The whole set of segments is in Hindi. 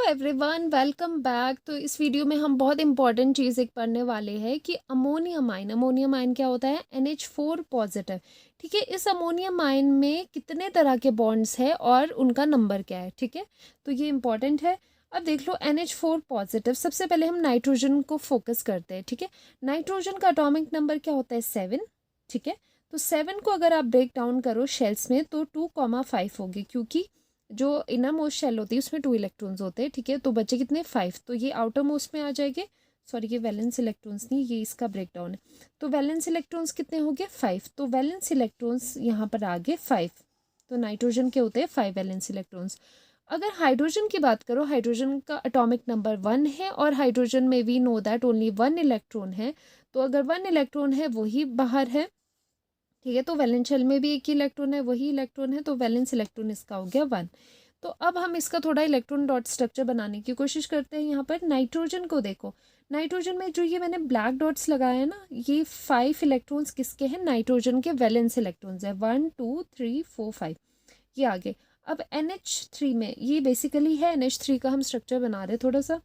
Everyone, welcome back. तो इस वीडियो में हम बहुत इंपॉर्टेंट चीज़ एक पढ़ने वाले हैं कि अमोनियम आयन क्या होता है। NH4 positive. ठीक है, इस अमोनियम आयन में कितने तरह के बॉन्ड्स हैं और उनका नंबर क्या है। ठीक है, तो ये इंपॉर्टेंट है। अब देख लो NH4 पॉजिटिव। सबसे पहले हम नाइट्रोजन को फोकस करते हैं। ठीक है, नाइट्रोजन का एटॉमिक नंबर क्या होता है, 7। ठीक है, तो 7 को अगर आप ब्रेक डाउन करो शेल्स में तो 2,5 होगी, क्योंकि जो इनर मोस्ट शेल होती है उसमें 2 इलेक्ट्रॉन्स होते हैं। ठीक है, तो बचे कितने, 5। तो ये आउटर मोस्ट में आ जाएंगे। सॉरी, ये वैलेंस इलेक्ट्रॉन्स नहीं, ये इसका ब्रेकडाउन है। तो वैलेंस इलेक्ट्रॉन्स कितने हो गए, 5। तो वैलेंस इलेक्ट्रॉन्स यहाँ पर आ गए 5। तो नाइट्रोजन के होते हैं 5 वैलेंस इलेक्ट्रॉन्स। अगर हाइड्रोजन की बात करो, हाइड्रोजन का एटॉमिक नंबर 1 है और हाइड्रोजन में we know that only 1 electron है। तो अगर 1 इलेक्ट्रॉन है वही बाहर है। ठीक है, तो वैलेंस शेल में भी एक ही इलेक्ट्रॉन है, वही इलेक्ट्रॉन है, तो वैलेंस इलेक्ट्रॉन इसका हो गया 1। तो अब हम इसका थोड़ा इलेक्ट्रॉन डॉट स्ट्रक्चर बनाने की कोशिश करते हैं। यहाँ पर नाइट्रोजन को देखो, नाइट्रोजन में जो ये मैंने ब्लैक डॉट्स लगाए हैं ना, ये 5 इलेक्ट्रॉन्स किसके हैं, नाइट्रोजन के वैलेंस इलेक्ट्रॉन्स है। 1 2 3 4 5 ये आगे। अब NH3 में ये बेसिकली है, NH3 का हम स्ट्रक्चर बना रहे हैं थोड़ा सा।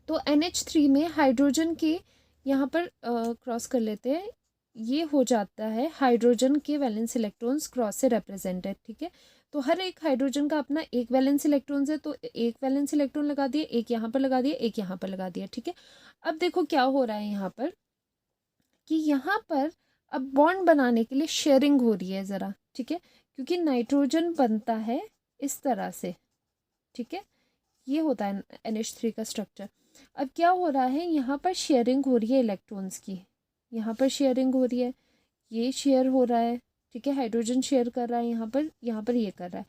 तो NH3 में हाइड्रोजन के यहाँ पर क्रॉस कर लेते हैं, ये हो जाता है हाइड्रोजन के वैलेंस इलेक्ट्रॉन्स क्रॉस से रिप्रेजेंटेड। ठीक है, तो हर एक हाइड्रोजन का अपना एक वैलेंस इलेक्ट्रॉन्स है, तो एक वैलेंस इलेक्ट्रॉन लगा दिए, एक यहाँ पर लगा दिया, एक यहाँ पर लगा दिया। ठीक है, अब देखो क्या हो रहा है यहाँ पर कि यहाँ पर अब बॉन्ड बनाने के लिए शेयरिंग हो रही है ज़रा। ठीक है, क्योंकि नाइट्रोजन बनता है इस तरह से। ठीक है, ये होता है NH3 का स्ट्रक्चर। अब क्या हो रहा है, यहाँ पर शेयरिंग हो रही है इलेक्ट्रॉन्स की, यहाँ पर शेयरिंग हो रही है, ये शेयर हो रहा है। ठीक है, हाइड्रोजन शेयर कर रहा है यहाँ पर ये कर रहा है।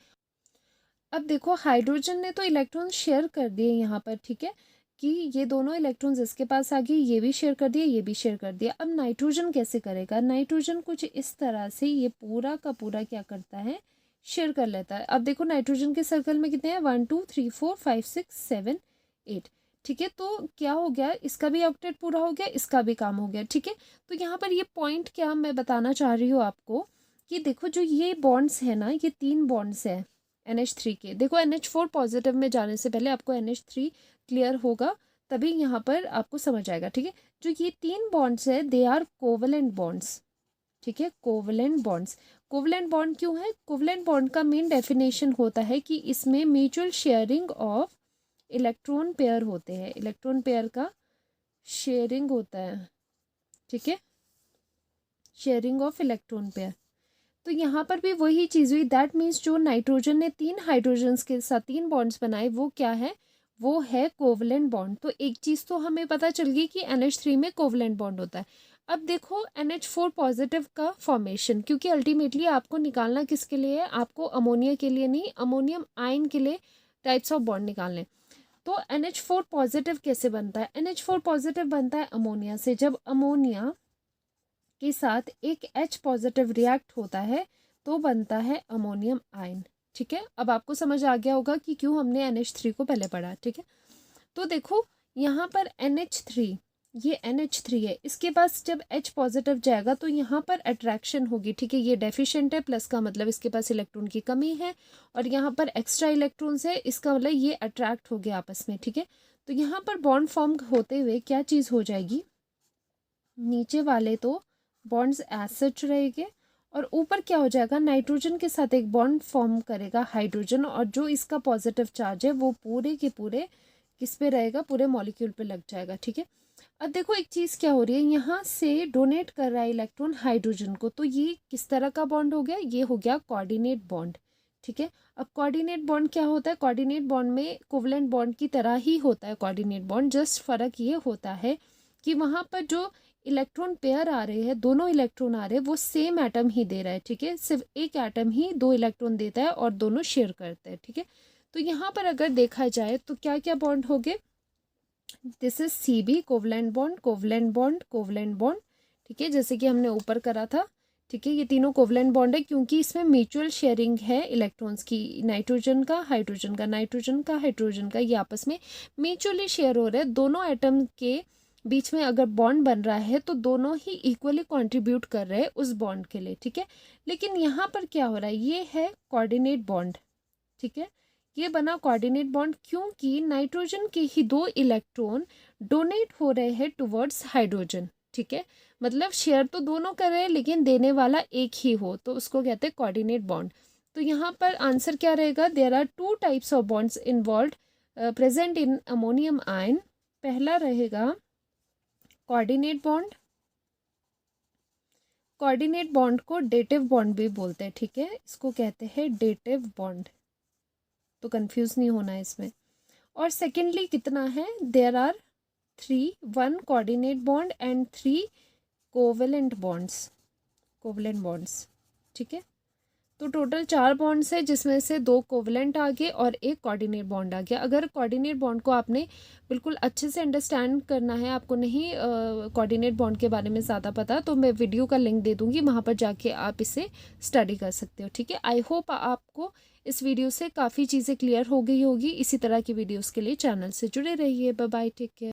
अब देखो हाइड्रोजन ने तो इलेक्ट्रॉन शेयर कर दिए यहाँ पर। ठीक है, कि ये दोनों इलेक्ट्रॉन्स इसके पास आ गए, ये भी शेयर कर दिया, ये भी शेयर कर दिया। अब नाइट्रोजन कैसे करेगा, नाइट्रोजन कुछ इस तरह से ये पूरा का पूरा क्या करता है, शेयर कर लेता है। अब देखो नाइट्रोजन के सर्कल में कितने हैं, 1 2 3 4 5 6 7 8। ठीक है, तो क्या हो गया, इसका भी ऑक्टेट पूरा हो गया, इसका भी काम हो गया। ठीक है, तो यहाँ पर ये पॉइंट क्या मैं बताना चाह रही हूँ आपको कि देखो जो ये बॉन्ड्स है ना, ये 3 बॉन्ड्स है NH3 के। देखो NH4 पॉजिटिव में जाने से पहले आपको NH3 क्लियर होगा, तभी यहाँ पर आपको समझ आएगा। ठीक है, जो ये 3 बॉन्ड्स है दे आर कोवलेंट बॉन्ड्स। ठीक है, कोवलेंट बॉन्ड्स। कोवलेंट बॉन्ड क्यों है, कोवलेंट बॉन्ड का मेन डेफिनेशन होता है कि इसमें mutual sharing of electron pair होते हैं, इलेक्ट्रॉन पेयर का शेयरिंग होता है। ठीक है, शेयरिंग ऑफ इलेक्ट्रॉन पेयर। तो यहाँ पर भी वही चीज़ हुई, दैट मीन्स जो नाइट्रोजन ने 3 हाइड्रोजन्स के साथ 3 बॉन्ड्स बनाए, वो क्या है, वो है कोवलेंट बॉन्ड। तो एक चीज़ तो हमें पता चल गई कि NH3 में कोवलेंट बॉन्ड होता है। अब देखो NH4 पॉजिटिव का फॉर्मेशन, क्योंकि अल्टीमेटली आपको निकालना किसके लिए है, आपको अमोनिया के लिए नहीं, अमोनियम आयन के लिए टाइप्स ऑफ बॉन्ड निकालने। तो NH4 पॉजिटिव कैसे बनता है, NH4 पॉजिटिव बनता है अमोनिया से। जब अमोनिया के साथ एक H पॉजिटिव रिएक्ट होता है तो बनता है अमोनियम आयन। ठीक है, अब आपको समझ आ गया होगा कि क्यों हमने NH3 को पहले पढ़ा। ठीक है, तो देखो यहाँ पर NH3, ये NH3 है, इसके पास जब H पॉजिटिव जाएगा तो यहाँ पर अट्रैक्शन होगी। ठीक है, ये डेफिशिएंट है, प्लस का मतलब इसके पास इलेक्ट्रॉन की कमी है, और यहाँ पर एक्स्ट्रा इलेक्ट्रॉन्स है, इसका मतलब ये अट्रैक्ट हो गया आपस में। ठीक है, तो यहाँ पर बॉन्ड फॉर्म होते हुए क्या चीज़ हो जाएगी, नीचे वाले तो बॉन्ड्स एज सच रहेंगे, और ऊपर क्या हो जाएगा, नाइट्रोजन के साथ एक बॉन्ड फॉर्म करेगा हाइड्रोजन, और जो इसका पॉजिटिव चार्ज है वो पूरे के पूरे किस पे रहेगा, पूरे मॉलिक्यूल पे लग जाएगा। ठीक है, अब देखो एक चीज़ क्या हो रही है, यहाँ से डोनेट कर रहा है इलेक्ट्रॉन हाइड्रोजन को, तो ये किस तरह का बॉन्ड हो गया, ये हो गया कोऑर्डिनेट बॉन्ड। ठीक है, अब कोऑर्डिनेट बॉन्ड क्या होता है, कोऑर्डिनेट बॉन्ड में कोवलेंट बॉन्ड की तरह ही होता है कोऑर्डिनेट बॉन्ड, जस्ट फ़र्क ये होता है कि वहाँ पर जो इलेक्ट्रॉन पेयर आ रहे हैं, दोनों इलेक्ट्रॉन आ रहे हैं, वो सेम एटम ही दे रहा है। ठीक है, सिर्फ एक एटम ही 2 इलेक्ट्रॉन देता है और दोनों शेयर करते हैं। ठीक है, तो यहाँ पर अगर देखा जाए तो क्या क्या बॉन्ड हो गए, this is CB, covalent bond, covalent bond, covalent bond. ठीक है, जैसे कि हमने ऊपर करा था। ठीक है, ये तीनों कोवलेंट बॉन्ड है क्योंकि इसमें म्यूचुअल शेयरिंग है इलेक्ट्रॉन्स की, नाइट्रोजन का, हाइड्रोजन का, नाइट्रोजन का, हाइड्रोजन का, ये आपस में म्यूचुअली शेयर हो रहे हैं। दोनों एटम के बीच में अगर बॉन्ड बन रहा है तो दोनों ही इक्वली कंट्रीब्यूट कर रहे हैं उस बॉन्ड के लिए। ठीक है, लेकिन यहाँ पर क्या हो रहा है, ये है कोऑर्डिनेट बॉन्ड। ठीक है, ये बना कोऑर्डिनेट बॉन्ड क्योंकि नाइट्रोजन के ही 2 इलेक्ट्रॉन डोनेट हो रहे हैं टुवर्ड्स हाइड्रोजन। ठीक है, मतलब शेयर तो दोनों कर रहे हैं लेकिन देने वाला एक ही हो, तो उसको कहते हैं कोऑर्डिनेट बॉन्ड। तो यहाँ पर आंसर क्या रहेगा, there are 2 types of bonds involve present in ammonium ion. पहला रहेगा कोऑर्डिनेट बॉन्ड। कोऑर्डिनेट बॉन्ड को डेटिव बॉन्ड भी बोलते हैं। ठीक है, इसको कहते हैं डेटिव बॉन्ड, तो कंफ्यूज नहीं होना है इसमें। और सेकेंडली कितना है, there are 1 coordinate bond and 3 covalent bonds. ठीक है, तो टोटल 4 बॉन्ड्स है जिसमें से 2 कोवेलेंट आ गए और 1 कोऑर्डिनेट बॉन्ड आ गया। अगर कोऑर्डिनेट बॉन्ड को आपने बिल्कुल अच्छे से अंडरस्टैंड करना है, आपको नहीं कोऑर्डिनेट बॉन्ड के बारे में ज़्यादा पता, तो मैं वीडियो का लिंक दे दूँगी, वहाँ पर जाके आप इसे स्टडी कर सकते हो। ठीक है, आई होप आपको इस वीडियो से काफ़ी चीज़ें क्लियर हो गई होगी। इसी तरह की वीडियोज़ के लिए चैनल से जुड़े रहिए। Bye bye, take care.